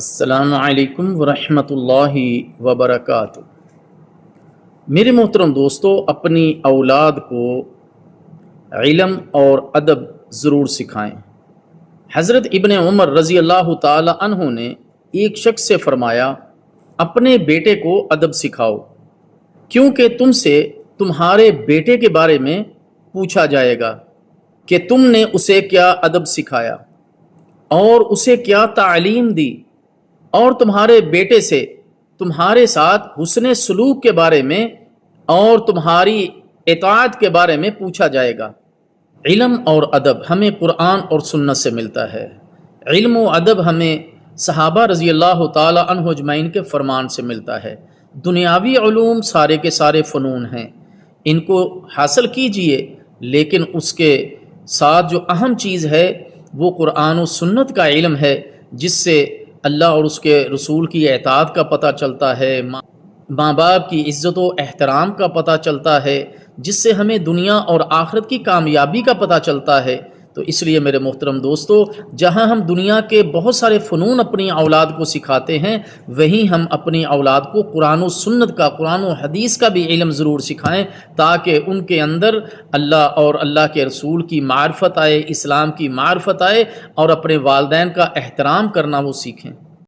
السلام علیکم ورحمۃ اللہ وبرکاتہ۔ میرے محترم دوستو، اپنی اولاد کو علم اور ادب ضرور سکھائیں۔ حضرت ابن عمر رضی اللہ تعالی عنہ نے ایک شخص سے فرمایا، اپنے بیٹے کو ادب سکھاؤ، کیونکہ تم سے تمہارے بیٹے کے بارے میں پوچھا جائے گا کہ تم نے اسے کیا ادب سکھایا اور اسے کیا تعلیم دی، اور تمہارے بیٹے سے تمہارے ساتھ حسن سلوک کے بارے میں اور تمہاری اطاعت کے بارے میں پوچھا جائے گا۔ علم اور ادب ہمیں قرآن اور سنت سے ملتا ہے۔ علم و ادب ہمیں صحابہ رضی اللہ تعالی عنہ اجمعین کے فرمان سے ملتا ہے۔ دنیاوی علوم سارے کے سارے فنون ہیں، ان کو حاصل کیجئے، لیکن اس کے ساتھ جو اہم چیز ہے وہ قرآن و سنت کا علم ہے، جس سے اللہ اور اس کے رسول کی اطاعت کا پتہ چلتا ہے، ماں باپ کی عزت و احترام کا پتہ چلتا ہے، جس سے ہمیں دنیا اور آخرت کی کامیابی کا پتہ چلتا ہے۔ تو اس لیے میرے محترم دوستو، جہاں ہم دنیا کے بہت سارے فنون اپنی اولاد کو سکھاتے ہیں، وہیں ہم اپنی اولاد کو قرآن و سنت کا، قرآن و حدیث کا بھی علم ضرور سکھائیں، تاکہ ان کے اندر اللہ اور اللہ کے رسول کی معرفت آئے، اسلام کی معرفت آئے، اور اپنے والدین کا احترام کرنا وہ سیکھیں۔